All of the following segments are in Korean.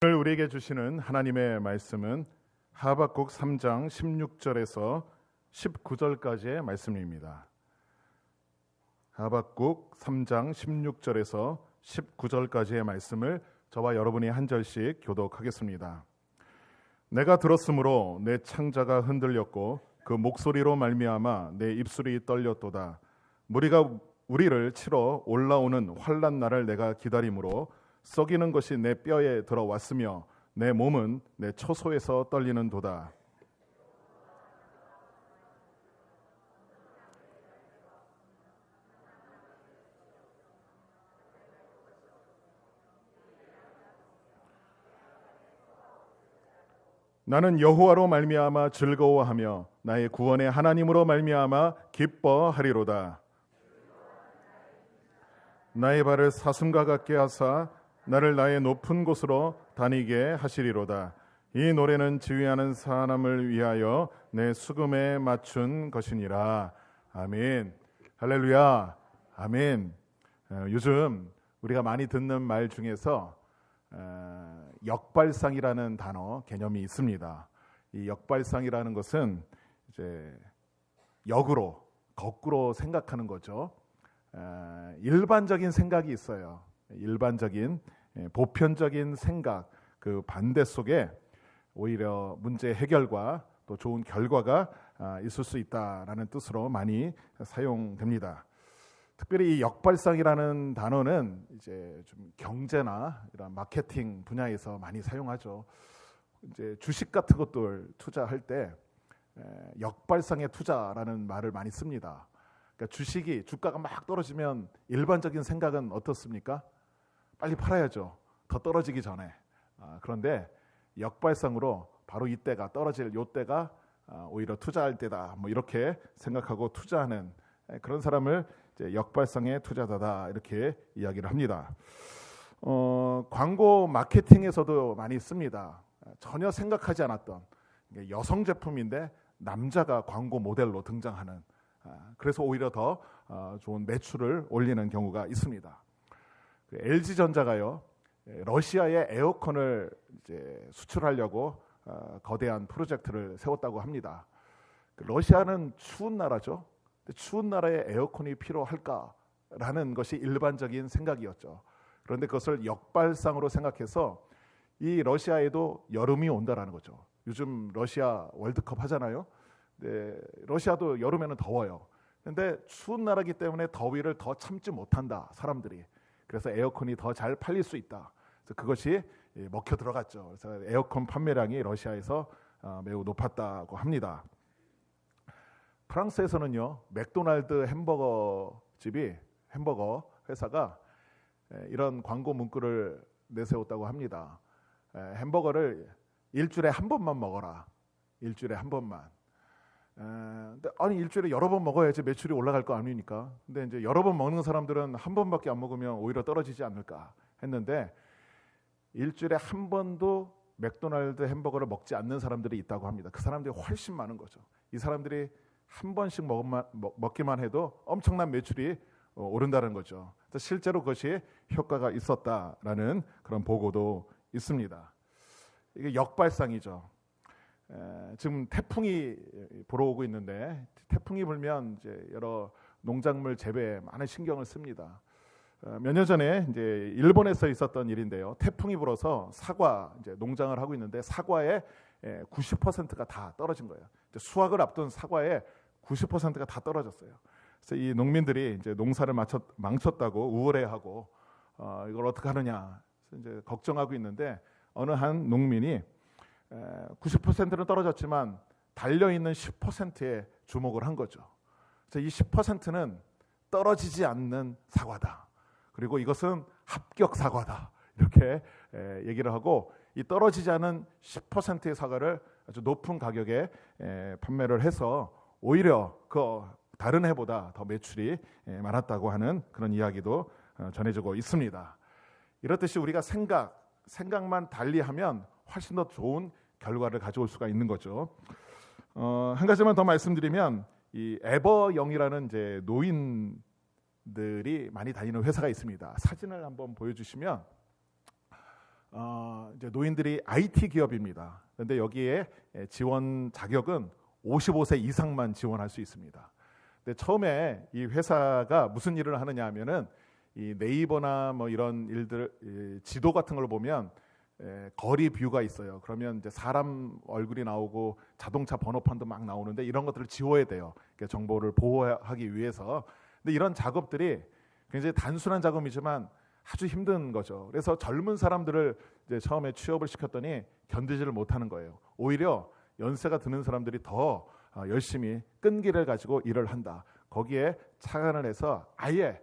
오늘 우리에게 주시는 하나님의 말씀은 하박국 3장 16절에서 19절까지의 말씀입니다. 하박국 3장 16절에서 19절까지의 말씀을 저와 여러분이 한 절씩 교독하겠습니다. 내가 들었으므로 내 창자가 흔들렸고 그 목소리로 말미암아 내 입술이 떨렸도다. 무리가 우리를 치러 올라오는 환난 날을 내가 기다림으로 썩이는 것이 내 뼈에 들어왔으며 내 몸은 내 처소에서 떨리는 도다. 나는 여호와로 말미암아 즐거워하며 나의 구원의 하나님으로 말미암아 기뻐하리로다. 나의 발을 사슴과 같게 하사 나를 나의 높은 곳으로 다니게 하시리로다. 이 노래는 지휘하는 사람을 위하여 내 수금에 맞춘 것이니라. 아멘. 할렐루야. 아멘. 요즘 우리가 많이 듣는 말 중에서 역발상이라는 단어 개념이 있습니다. 이 역발상이라는 것은 이제 역으로 거꾸로 생각하는 거죠. 일반적인 생각이 있어요. 일반적인 보편적인 생각 그 반대 속에 오히려 문제 해결과 또 좋은 결과가 있을 수 있다라는 뜻으로 많이 사용됩니다. 특별히 이 역발상이라는 단어는 이제 좀 경제나 이런 마케팅 분야에서 많이 사용하죠. 이제 주식 같은 것들 투자할 때 역발상의 투자라는 말을 많이 씁니다. 그러니까 주식이 주가가 막 떨어지면 일반적인 생각은 어떻습니까? 빨리 팔아야죠. 더 떨어지기 전에. 그런데 역발상으로 바로 이때가 떨어질 요때가 오히려 투자할 때다. 뭐 이렇게 생각하고 투자하는 그런 사람을 이제 역발상의 투자자다 이렇게 이야기를 합니다. 광고 마케팅에서도 많이 씁니다. 전혀 생각하지 않았던 여성 제품인데 남자가 광고 모델로 등장하는. 그래서 오히려 더 좋은 매출을 올리는 경우가 있습니다. LG전자가요 러시아에 에어컨을 이제 수출하려고 거대한 프로젝트를 세웠다고 합니다. 러시아는 추운 나라죠. 추운 나라에 에어컨이 필요할까라는 것이 일반적인 생각이었죠. 그런데 그것을 역발상으로 생각해서 이 러시아에도 여름이 온다라는 거죠. 요즘 러시아 월드컵 하잖아요. 네, 러시아도 여름에는 더워요. 그런데 추운 나라이기 때문에 더위를 더 참지 못한다 사람들이. 그래서 에어컨이 더 잘 팔릴 수 있다. 그래서 그것이 먹혀 들어갔죠. 그래서 에어컨 판매량이 러시아에서 매우 높았다고 합니다. 프랑스에서는요 맥도날드 햄버거 집이 햄버거 회사가 이런 광고 문구를 내세웠다고 합니다. 햄버거를 일주일에 한 번만 먹어라. 일주일에 한 번만. 근데 아니 일주일에 여러 번 먹어야지 매출이 올라갈 거 아닙니까? 근데 이제 여러 번 먹는 사람들은 한 번밖에 안 먹으면 오히려 떨어지지 않을까 했는데 일주일에 한 번도 맥도날드 햄버거를 먹지 않는 사람들이 있다고 합니다. 그 사람들이 훨씬 많은 거죠. 이 사람들이 한 번씩 먹기만 해도 엄청난 매출이 오른다는 거죠. 실제로 그것이 효과가 있었다라는 그런 보고도 있습니다. 이게 역발상이죠. 지금 태풍이 불어오고 있는데 태풍이 불면 이제 여러 농작물 재배에 많은 신경을 씁니다. 몇 년 전에 이제 일본에서 있었던 일인데요. 태풍이 불어서 사과 이제 농장을 하고 있는데 사과의 90%가 다 떨어진 거예요. 수확을 앞둔 사과의 90%가 다 떨어졌어요. 그래서 이 농민들이 이제 농사를 망쳤다고 우울해하고 이걸 어떻게 하느냐 이제 걱정하고 있는데 어느 한 농민이 90%는 떨어졌지만 달려있는 10%에 주목을 한 거죠. 그래서 이 10%는 떨어지지 않는 사과다. 그리고 이것은 합격 사과다. 이렇게 얘기를 하고 이 떨어지지 않은 10%의 사과를 아주 높은 가격에 판매를 해서 오히려 그 다른 해보다 더 매출이 많았다고 하는 그런 이야기도 전해지고 있습니다. 이렇듯이 우리가 생각만 달리하면 훨씬 더 좋은 결과를 가져올 수가 있는 거죠. 한 가지만 더 말씀드리면 이 에버영이라는 이제 노인들이 많이 다니는 회사가 있습니다. 사진을 한번 보여주시면 이제 노인들이 IT 기업입니다. 그런데 여기에 지원 자격은 55세 이상만 지원할 수 있습니다. 근데 처음에 이 회사가 무슨 일을 하느냐 하면은 이 네이버나 뭐 이런 일들 지도 같은 걸 보면 거리 뷰가 있어요. 그러면 이제 사람 얼굴이 나오고 자동차 번호판도 막 나오는데 이런 것들을 지워야 돼요. 그러니까 정보를 보호하기 위해서. 근데 이런 작업들이 굉장히 단순한 작업이지만 아주 힘든 거죠. 그래서 젊은 사람들을 이제 처음에 취업을 시켰더니 견디지를 못하는 거예요. 오히려 연세가 드는 사람들이 더 열심히 끈기를 가지고 일을 한다. 거기에 착안을 해서 아예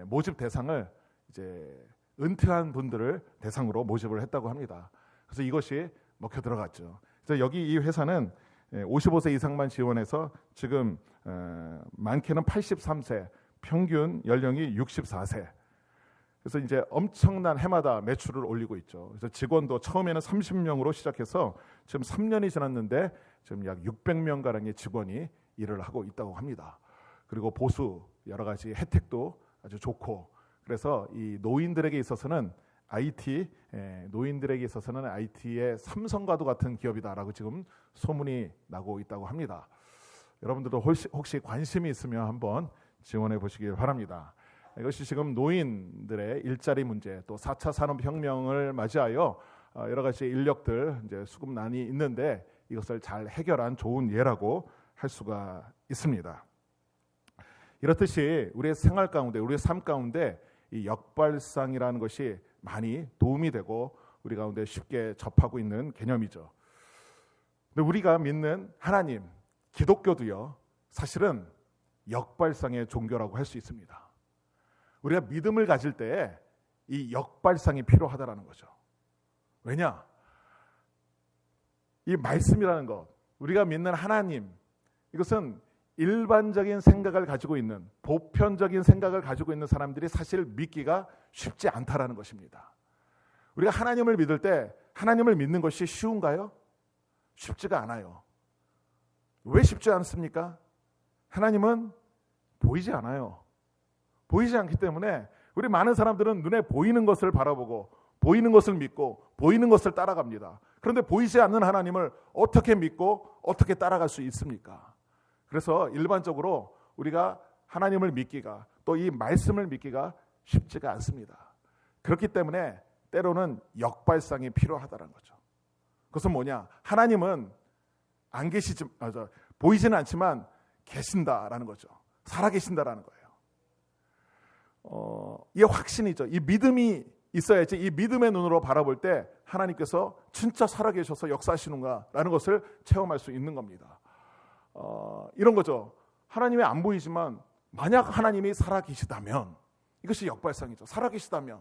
모집 대상을 이제 은퇴한 분들을 대상으로 모집을 했다고 합니다. 그래서 이것이 먹혀 들어갔죠. 그래서 여기 이 회사는 55세 이상만 지원해서 지금 많게는 83세, 평균 연령이 64세. 그래서 이제 엄청난 해마다 매출을 올리고 있죠. 그래서 직원도 처음에는 30명으로 시작해서 지금 3년이 지났는데 지금 약 600명 가량의 직원이 일을 하고 있다고 합니다. 그리고 보수 여러 가지 혜택도 아주 좋고, 그래서 이 노인들에게 있어서는 노인들에게 있어서는 IT의 삼성과도 같은 기업이다라고 지금 소문이 나고 있다고 합니다. 여러분들도 혹시 관심이 있으면 한번 지원해 보시길 바랍니다. 이것이 지금 노인들의 일자리 문제, 또 4차 산업혁명을 맞이하여 여러 가지 인력들 이제 수급난이 있는데 이것을 잘 해결한 좋은 예라고 할 수가 있습니다. 이렇듯이 우리의 생활 가운데, 우리의 삶 가운데 이 역발상이라는 것이 많이 도움이 되고 우리 가운데 쉽게 접하고 있는 개념이죠. 근데 우리가 믿는 하나님, 기독교도요, 사실은 역발상의 종교라고 할 수 있습니다. 우리가 믿음을 가질 때 이 역발상이 필요하다라는 거죠. 왜냐? 이 말씀이라는 것, 우리가 믿는 하나님, 이것은 일반적인 생각을 가지고 있는, 보편적인 생각을 가지고 있는 사람들이 사실 믿기가 쉽지 않다라는 것입니다. 우리가 하나님을 믿을 때 하나님을 믿는 것이 쉬운가요? 쉽지가 않아요. 왜 쉽지 않습니까? 하나님은 보이지 않아요. 보이지 않기 때문에 우리 많은 사람들은 눈에 보이는 것을 바라보고 보이는 것을 믿고 보이는 것을 따라갑니다. 그런데 보이지 않는 하나님을 어떻게 믿고 어떻게 따라갈 수 있습니까? 그래서 일반적으로 우리가 하나님을 믿기가, 또 이 말씀을 믿기가 쉽지가 않습니다. 그렇기 때문에 때로는 역발상이 필요하다는 거죠. 그것은 뭐냐? 하나님은 안 계시지, 보이지는 않지만 계신다라는 거죠. 살아계신다라는 거예요. 이게 확신이죠. 이 믿음이 있어야지 이 믿음의 눈으로 바라볼 때 하나님께서 진짜 살아계셔서 역사하시는가라는 것을 체험할 수 있는 겁니다. 이런 거죠. 하나님이 안 보이지만 만약 하나님이 살아계시다면, 이것이 역발상이죠. 살아계시다면.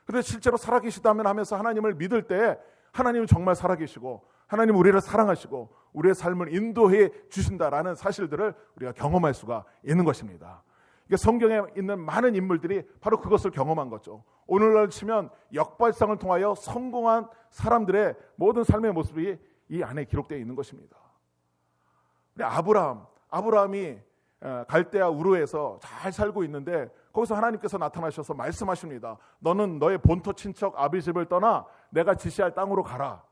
그런데 실제로 살아계시다면 하면서 하나님을 믿을 때 하나님은 정말 살아계시고 하나님은 우리를 사랑하시고 우리의 삶을 인도해 주신다라는 사실들을 우리가 경험할 수가 있는 것입니다. 이게 성경에 있는 많은 인물들이 바로 그것을 경험한 거죠. 오늘날 치면 역발상을 통하여 성공한 사람들의 모든 삶의 모습이 이 안에 기록되어 있는 것입니다. 아브라함이 갈대아 우르에서 잘 살고 있는데 거기서 하나님께서 나타나셔서 말씀하십니다. 너는 너의 본토 친척 아비 집을 떠나 내가 지시할 땅으로 가라.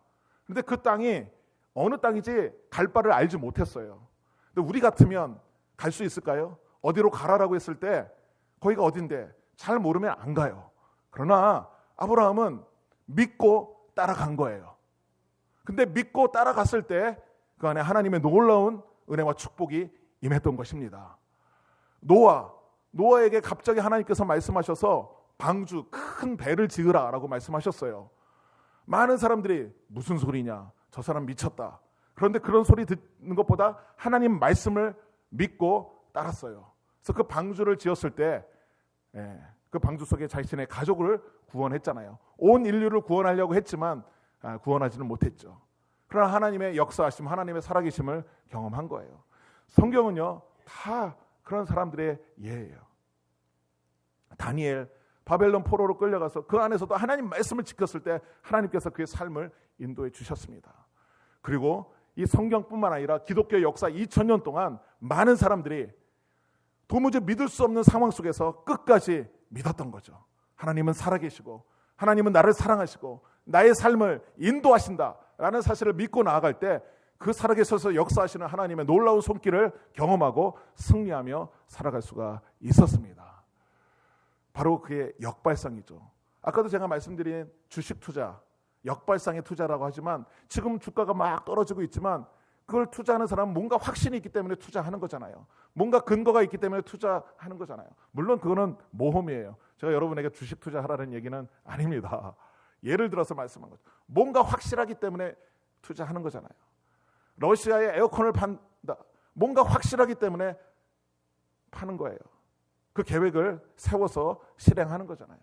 그런데 그 땅이 어느 땅인지 갈 바를 알지 못했어요. 근데 우리 같으면 갈 수 있을까요? 어디로 가라라고 했을 때 거기가 어딘데 잘 모르면 안 가요. 그러나 아브라함은 믿고 따라간 거예요. 근데 믿고 따라갔을 때 그 안에 하나님의 놀라운 은혜와 축복이 임했던 것입니다. 노아에게 갑자기 하나님께서 말씀하셔서 방주, 큰 배를 지으라라고 말씀하셨어요. 많은 사람들이 무슨 소리냐, 저 사람 미쳤다. 그런데 그런 소리 듣는 것보다 하나님 말씀을 믿고 따랐어요. 그래서 그 방주를 지었을 때 그 방주 속에 자신의 가족을 구원했잖아요. 온 인류를 구원하려고 했지만 구원하지는 못했죠. 그러나 하나님의 역사하심, 하나님의 살아계심을 경험한 거예요. 성경은요, 다 그런 사람들의 예예요. 다니엘, 바벨론 포로로 끌려가서 그 안에서도 하나님 말씀을 지켰을 때 하나님께서 그의 삶을 인도해 주셨습니다. 그리고 이 성경뿐만 아니라 기독교 역사 2000년 동안 많은 사람들이 도무지 믿을 수 없는 상황 속에서 끝까지 믿었던 거죠. 하나님은 살아계시고 하나님은 나를 사랑하시고 나의 삶을 인도하신다라는 사실을 믿고 나아갈 때 그 살아계셔서 역사하시는 하나님의 놀라운 손길을 경험하고 승리하며 살아갈 수가 있었습니다. 바로 그게 역발상이죠. 아까도 제가 말씀드린 주식 투자, 역발상의 투자라고 하지만 지금 주가가 막 떨어지고 있지만 그걸 투자하는 사람은 뭔가 확신이 있기 때문에 투자하는 거잖아요. 뭔가 근거가 있기 때문에 투자하는 거잖아요. 물론 그거는 모험이에요. 제가 여러분에게 주식 투자하라는 얘기는 아닙니다. 예를 들어서 말씀한 거죠. 뭔가 확실하기 때문에 투자하는 거잖아요. 러시아에 에어컨을 판다. 뭔가 확실하기 때문에 파는 거예요. 그 계획을 세워서 실행하는 거잖아요.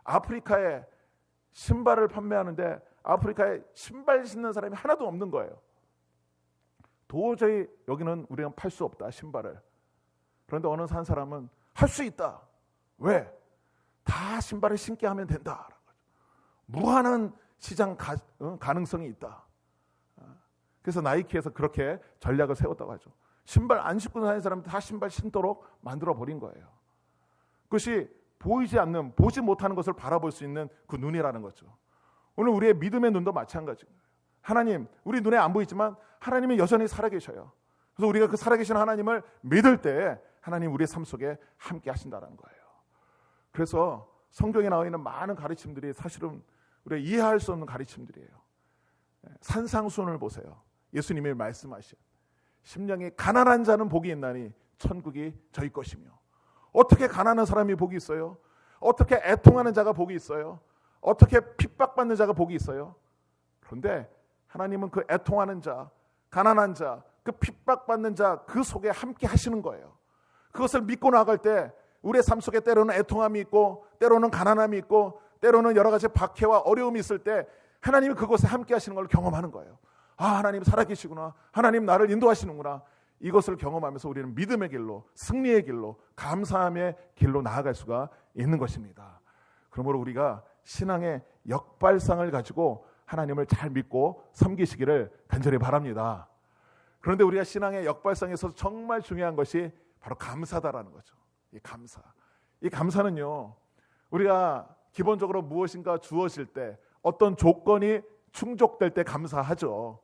아프리카에 신발을 판매하는데 아프리카에 신발 신는 사람이 하나도 없는 거예요. 도저히 여기는 우리가 팔 수 없다, 신발을. 그런데 어느 한 사람은 할 수 있다. 왜? 다 신발을 신게 하면 된다. 무한한 시장 가능성이 있다. 그래서 나이키에서 그렇게 전략을 세웠다고 하죠. 신발 안 신고 다니는 사람들 다 신발 신도록 만들어 버린 거예요. 그것이 보이지 않는, 보지 못하는 것을 바라볼 수 있는 그 눈이라는 거죠. 오늘 우리의 믿음의 눈도 마찬가지예요. 하나님, 우리 눈에 안 보이지만 하나님이 여전히 살아계셔요. 그래서 우리가 그 살아계신 하나님을 믿을 때 하나님 우리의 삶 속에 함께 하신다는 거예요. 그래서 성경에 나와 있는 많은 가르침들이 사실은 우리가 이해할 수 없는 가르침들이에요. 산상수훈을 보세요. 예수님이 말씀하신 심령이 가난한 자는 복이 있나니 천국이 저희 것이며. 어떻게 가난한 사람이 복이 있어요? 어떻게 애통하는 자가 복이 있어요? 어떻게 핍박받는 자가 복이 있어요? 그런데 하나님은 그 애통하는 자, 가난한 자, 그 핍박받는 자 그 속에 함께 하시는 거예요. 그것을 믿고 나아갈 때 우리의 삶 속에 때로는 애통함이 있고 때로는 가난함이 있고 때로는 여러 가지 박해와 어려움이 있을 때 하나님이 그곳에 함께 하시는 걸 경험하는 거예요. 아, 하나님 살아계시구나. 하나님 나를 인도하시는구나. 이것을 경험하면서 우리는 믿음의 길로, 승리의 길로, 감사함의 길로 나아갈 수가 있는 것입니다. 그러므로 우리가 신앙의 역발상을 가지고 하나님을 잘 믿고 섬기시기를 간절히 바랍니다. 그런데 우리가 신앙의 역발상에서 정말 중요한 것이 바로 감사다라는 거죠. 이 감사. 이 감사는요, 우리가 기본적으로 무엇인가 주어질 때 어떤 조건이 충족될 때 감사하죠.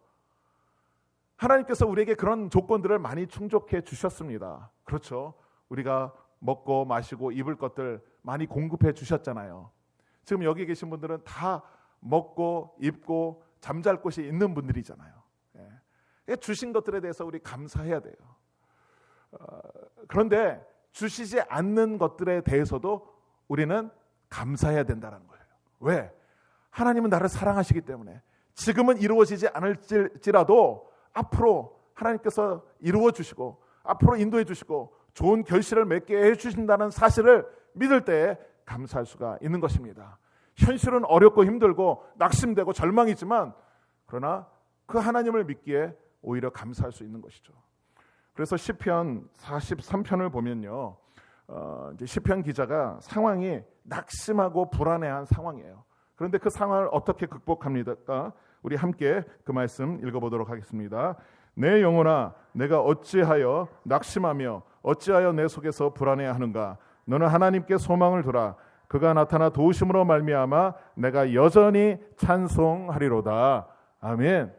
하나님께서 우리에게 그런 조건들을 많이 충족해 주셨습니다. 그렇죠. 우리가 먹고 마시고 입을 것들 많이 공급해 주셨잖아요. 지금 여기 계신 분들은 다 먹고 입고 잠잘 곳이 있는 분들이잖아요. 주신 것들에 대해서 우리 감사해야 돼요. 그런데 주시지 않는 것들에 대해서도 우리는 감사해야 된다는 거예요. 왜? 하나님은 나를 사랑하시기 때문에 지금은 이루어지지 않을지라도 앞으로 하나님께서 이루어 주시고 앞으로 인도해 주시고 좋은 결실을 맺게 해 주신다는 사실을 믿을 때에 감사할 수가 있는 것입니다. 현실은 어렵고 힘들고 낙심되고 절망이지만 그러나 그 하나님을 믿기에 오히려 감사할 수 있는 것이죠. 그래서 시편 43편을 보면요, 이제 시편 기자가 상황이 낙심하고 불안해한 상황이에요. 그런데 그 상황을 어떻게 극복합니까? 우리 함께 그 말씀 읽어보도록 하겠습니다. 내 영혼아, 내가 어찌하여 낙심하며 어찌하여 내 속에서 불안해하는가? 너는 하나님께 소망을 두라. 그가 나타나 도우심으로 말미암아 내가 여전히 찬송하리로다. 아멘.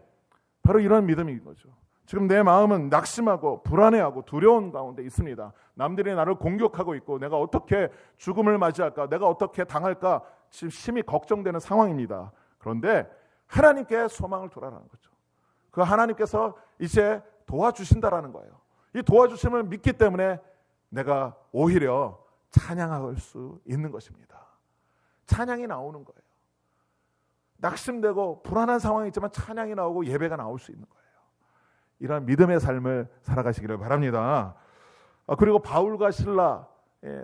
바로 이런 믿음인 거죠. 지금 내 마음은 낙심하고 불안해하고 두려운 가운데 있습니다. 남들이 나를 공격하고 있고 내가 어떻게 죽음을 맞이할까? 내가 어떻게 당할까? 지금 심히 걱정되는 상황입니다. 그런데 하나님께 소망을 두라라는 거죠. 그 하나님께서 이제 도와주신다라는 거예요. 이 도와주심을 믿기 때문에 내가 오히려 찬양할 수 있는 것입니다. 찬양이 나오는 거예요. 낙심되고 불안한 상황이지만 찬양이 나오고 예배가 나올 수 있는 거예요. 이런 믿음의 삶을 살아가시기를 바랍니다. 그리고 바울과 실라,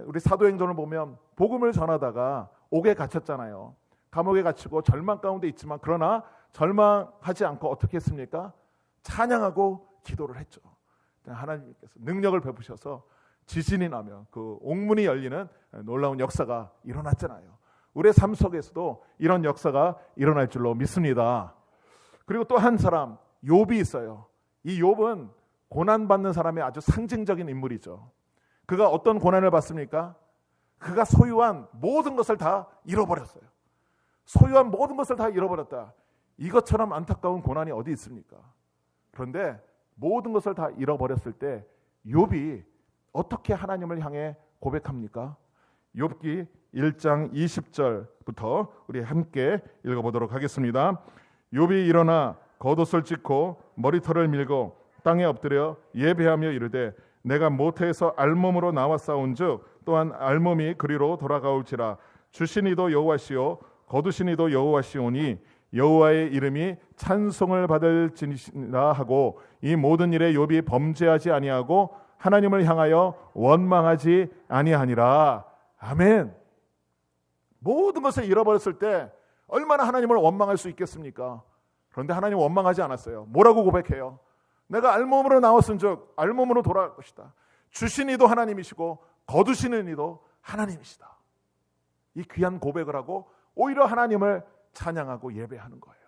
우리 사도행전을 보면 복음을 전하다가 옥에 갇혔잖아요. 감옥에 갇히고 절망 가운데 있지만 그러나 절망하지 않고 어떻게 했습니까? 찬양하고 기도를 했죠. 하나님께서 능력을 베푸셔서 지진이 나면 그 옥문이 열리는 놀라운 역사가 일어났잖아요. 우리의 삶 속에서도 이런 역사가 일어날 줄로 믿습니다. 그리고 또 한 사람, 욥이 있어요. 이 욥은 고난받는 사람의 아주 상징적인 인물이죠. 그가 어떤 고난을 받습니까? 그가 소유한 모든 것을 다 잃어버렸어요. 소유한 모든 것을 다 잃어버렸다. 이것처럼 안타까운 고난이 어디 있습니까? 그런데 모든 것을 다 잃어버렸을 때 욥이 어떻게 하나님을 향해 고백합니까? 욥기 1장 20절부터 우리 함께 읽어보도록 하겠습니다. 욥이 일어나 겉옷을 찢고 머리털을 밀고 땅에 엎드려 예배하며 이르되 내가 모태에서 알몸으로 나왔사온즉 또한 알몸이 그리로 돌아가올지라. 주신 이도 여호와시요 거두신 이도 여호와시오니 여호와의 이름이 찬송을 받을지니라 하고 이 모든 일에 욥이 범죄하지 아니하고 하나님을 향하여 원망하지 아니하니라. 아멘. 모든 것을 잃어버렸을 때 얼마나 하나님을 원망할 수 있겠습니까? 그런데 하나님 원망하지 않았어요. 뭐라고 고백해요? 내가 알몸으로 나왔은즉 알몸으로 돌아갈 것이다. 주신 이도 하나님이시고 거두시는 이도 하나님이시다. 이 귀한 고백을 하고 오히려 하나님을 찬양하고 예배하는 거예요.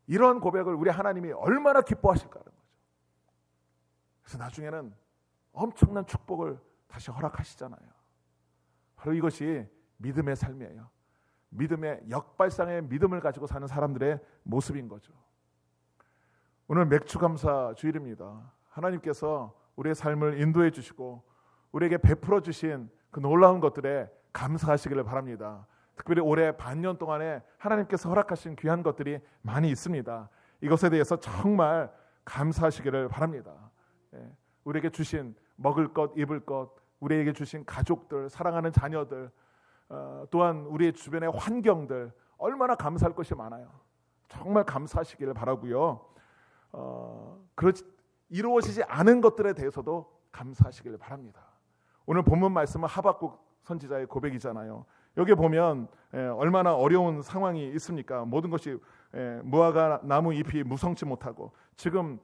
이런 고백을 우리 하나님이 얼마나 기뻐하실까 하는 거죠. 그래서 나중에는 엄청난 축복을 다시 허락하시잖아요. 바로 이것이 믿음의 삶이에요. 믿음의 역발상의 믿음을 가지고 사는 사람들의 모습인 거죠. 오늘 맥주감사 주일입니다. 하나님께서 우리의 삶을 인도해 주시고 우리에게 베풀어 주신 그 놀라운 것들에 감사하시기를 바랍니다. 특별히 올해 반년 동안에 하나님께서 허락하신 귀한 것들이 많이 있습니다. 이것에 대해서 정말 감사하시기를 바랍니다. 우리에게 주신 먹을 것, 입을 것, 우리에게 주신 가족들, 사랑하는 자녀들, 또한 우리의 주변의 환경들 얼마나 감사할 것이 많아요. 정말 감사하시기를 바라고요. 이루어지지 않은 것들에 대해서도 감사하시기를 바랍니다. 오늘 본문 말씀은 하박국 선지자의 고백이잖아요. 여기 보면 얼마나 어려운 상황이 있습니까? 모든 것이 무화과 나무 잎이 무성치 못하고 지금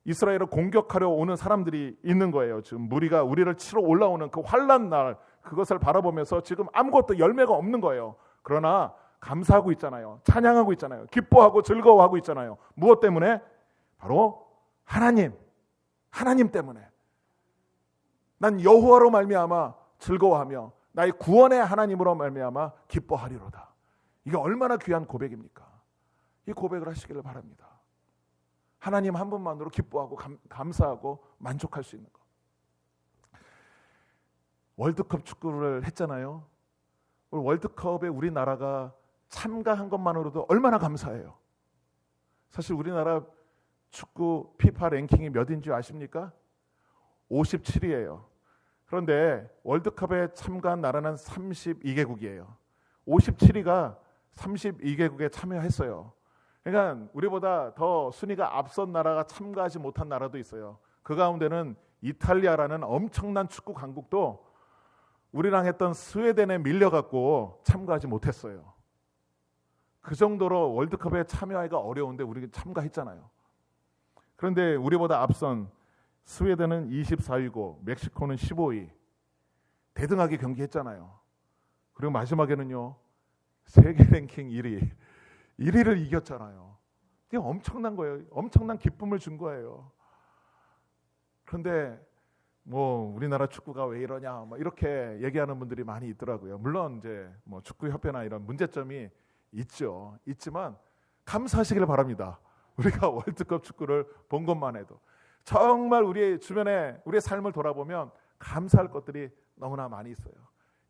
이스라엘을 공격하려 오는 사람들이 있는 거예요. 지금 무리가 우리를 치러 올라오는 그 환난 날 그것을 바라보면서 지금 아무것도 열매가 없는 거예요. 그러나 감사하고 있잖아요. 찬양하고 있잖아요. 기뻐하고 즐거워하고 있잖아요. 무엇 때문에? 바로 하나님 때문에. 난 여호와로 말미암아 즐거워하며 나의 구원의 하나님으로 말미암아 기뻐하리로다. 이게 얼마나 귀한 고백입니까? 이 고백을 하시기를 바랍니다. 하나님 한 분만으로 기뻐하고 감사하고 만족할 수 있는 것. 월드컵 축구를 했잖아요. 월드컵에 우리나라가 참가한 것만으로도 얼마나 감사해요. 사실 우리나라 축구 피파 랭킹이 몇인지 아십니까? 57위예요. 그런데 월드컵에 참가한 나라는 32개국이에요. 57위가 32개국에 참여했어요. 그러니까 우리보다 더 순위가 앞선 나라가 참가하지 못한 나라도 있어요. 그 가운데는 이탈리아라는 엄청난 축구 강국도 우리랑 했던 스웨덴에 밀려갖고 참가하지 못했어요. 그 정도로 월드컵에 참여하기가 어려운데 우리 참가했잖아요. 그런데 우리보다 앞선 스웨덴은 24위고 멕시코는 15위. 대등하게 경기했잖아요. 그리고 마지막에는요. 세계 랭킹 1위를 이겼잖아요. 이게 엄청난 거예요. 엄청난 기쁨을 준 거예요. 그런데 뭐 우리나라 축구가 왜 이러냐 이렇게 얘기하는 분들이 많이 있더라고요. 물론 이제 뭐 축구협회나 이런 문제점이 있지만 감사하시기를 바랍니다. 우리가 월드컵 축구를 본 것만 해도 정말 우리의 주변에 우리의 삶을 돌아보면 감사할 것들이 너무나 많이 있어요.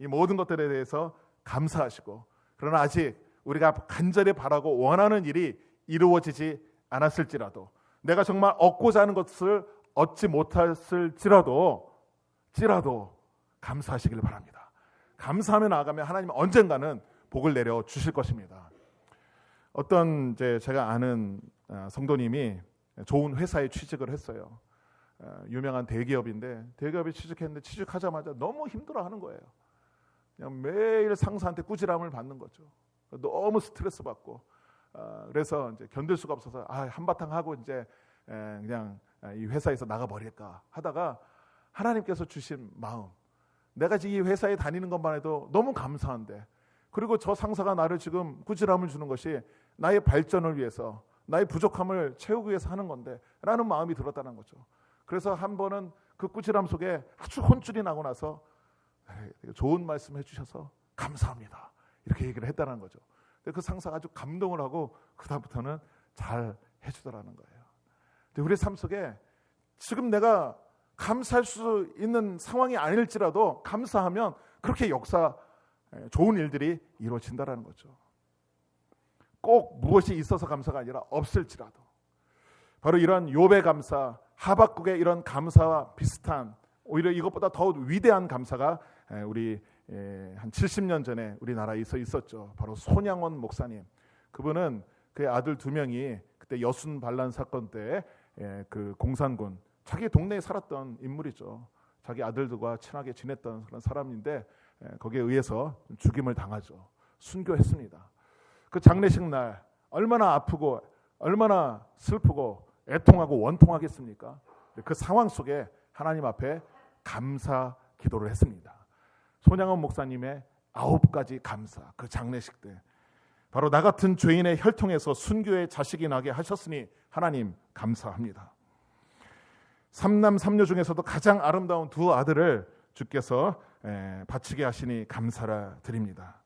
이 모든 것들에 대해서 감사하시고, 그러나 아직 우리가 간절히 바라고 원하는 일이 이루어지지 않았을지라도, 내가 정말 얻고자 하는 것을 얻지 못했을지라도 감사하시길 바랍니다. 감사하며 나아가면 하나님은 언젠가는 복을 내려 주실 것입니다. 어떤 제가 아는 성도님이 좋은 회사에 취직을 했어요. 유명한 대기업인데 대기업에 취직했는데 취직하자마자 너무 힘들어하는 거예요. 그냥 매일 상사한테 꾸지람을 받는 거죠. 너무 스트레스 받고 그래서 이제 견딜 수가 없어서 한바탕 하고 이제 그냥 이 회사에서 나가버릴까 하다가 하나님께서 주신 마음, 내가 이 회사에 다니는 것만 해도 너무 감사한데, 그리고 저 상사가 나를 지금 꾸지람을 주는 것이 나의 발전을 위해서, 나의 부족함을 채우기 위해서 하는 건데 라는 마음이 들었다는 거죠. 그래서 한 번은 그 꾸지람 속에 아주 혼쭐이 나고 나서 좋은 말씀 해주셔서 감사합니다. 이렇게 얘기를 했다는 거죠. 그 상사가 아주 감동을 하고 그다음부터는 잘 해주더라는 거예요. 우리 삶 속에 지금 내가 감사할 수 있는 상황이 아닐지라도 감사하면 그렇게 좋은 일들이 이루어진다는 거죠. 꼭 무엇이 있어서 감사가 아니라 없을지라도. 바로 이런 욥의 감사, 하박국의 이런 감사와 비슷한, 오히려 이것보다 더 위대한 감사가 우리 한 70년 전에 우리나라에 있었죠. 바로 손양원 목사님. 그분은 그의 아들 2명이 그때 여순 반란 사건 때 그 공산군, 자기 동네에 살았던 인물이죠. 자기 아들들과 친하게 지냈던 그런 사람인데 거기에 의해서 죽임을 당하죠. 순교했습니다. 그 장례식 날 얼마나 아프고 얼마나 슬프고 애통하고 원통하겠습니까? 그 상황 속에 하나님 앞에 감사 기도를 했습니다. 손양원 목사님의 9가지 감사, 그 장례식 때 바로 나 같은 죄인의 혈통에서 순교의 자식이 나게 하셨으니 하나님 감사합니다. 3남 3녀 중에서도 가장 아름다운 2 아들을 주께서 바치게 하시니 감사를 드립니다.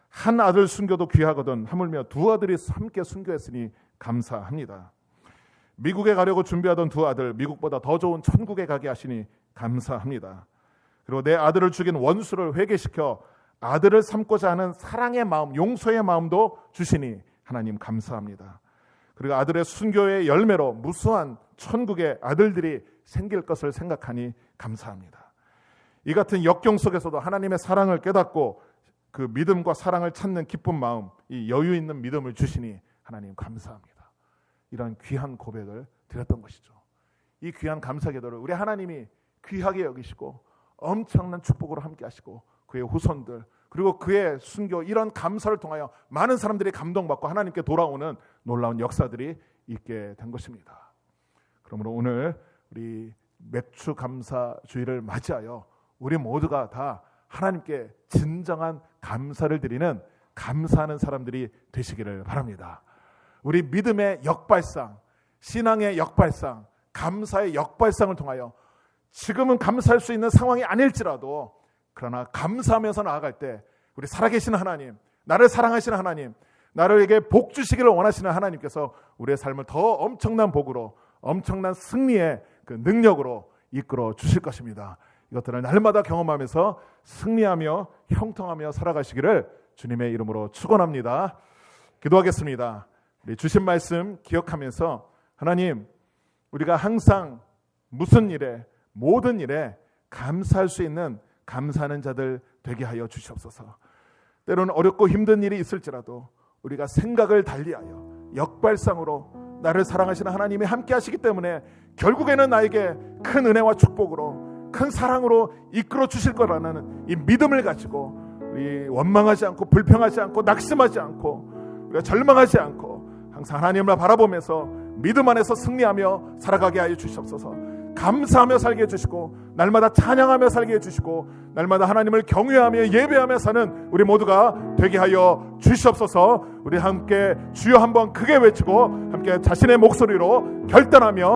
한 아들 순교도 귀하거든 하물며 2 아들이 함께 순교했으니 감사합니다. 미국에 가려고 준비하던 2 아들, 미국보다 더 좋은 천국에 가게 하시니 감사합니다. 그리고 내 아들을 죽인 원수를 회개시켜 아들을 삼고자 하는 사랑의 마음, 용서의 마음도 주시니 하나님 감사합니다. 그리고 아들의 순교의 열매로 무수한 천국의 아들들이 생길 것을 생각하니 감사합니다. 이 같은 역경 속에서도 하나님의 사랑을 깨닫고 그 믿음과 사랑을 찾는 기쁜 마음, 이 여유 있는 믿음을 주시니 하나님 감사합니다. 이런 귀한 고백을 드렸던 것이죠. 이 귀한 감사 기도를 우리 하나님이 귀하게 여기시고 엄청난 축복으로 함께 하시고 그의 후손들 그리고 그의 순교, 이런 감사를 통하여 많은 사람들이 감동받고 하나님께 돌아오는 놀라운 역사들이 있게 된 것입니다. 그러므로 오늘 우리 맥주 감사 주일을 맞이하여 우리 모두가 다 하나님께 진정한 감사를 드리는 감사하는 사람들이 되시기를 바랍니다. 우리 믿음의 역발상, 신앙의 역발상, 감사의 역발상을 통하여 지금은 감사할 수 있는 상황이 아닐지라도 그러나 감사하면서 나아갈 때 우리 살아계신 하나님, 나를 사랑하시는 하나님, 나에게 복 주시기를 원하시는 하나님께서 우리의 삶을 더 엄청난 복으로, 엄청난 승리의 그 능력으로 이끌어 주실 것입니다. 이것들을 날마다 경험하면서 승리하며 형통하며 살아가시기를 주님의 이름으로 축원합니다. 기도하겠습니다. 우리 주신 말씀 기억하면서 하나님, 우리가 항상 무슨 일에, 모든 일에 감사할 수 있는 감사하는 자들 되게 하여 주시옵소서. 때로는 어렵고 힘든 일이 있을지라도 우리가 생각을 달리하여 역발상으로 나를 사랑하시는 하나님이 함께 하시기 때문에 결국에는 나에게 큰 은혜와 축복으로, 큰 사랑으로 이끌어 주실 거라는 이 믿음을 가지고 우리 원망하지 않고 불평하지 않고 낙심하지 않고 우리가 절망하지 않고 항상 하나님을 바라보면서 믿음 안에서 승리하며 살아가게 하여 주시옵소서. 감사하며 살게 해주시고 날마다 찬양하며 살게 해주시고 날마다 하나님을 경외하며 예배하며 사는 우리 모두가 되게 하여 주시옵소서. 우리 함께 주여 한번 크게 외치고 함께 자신의 목소리로 결단하며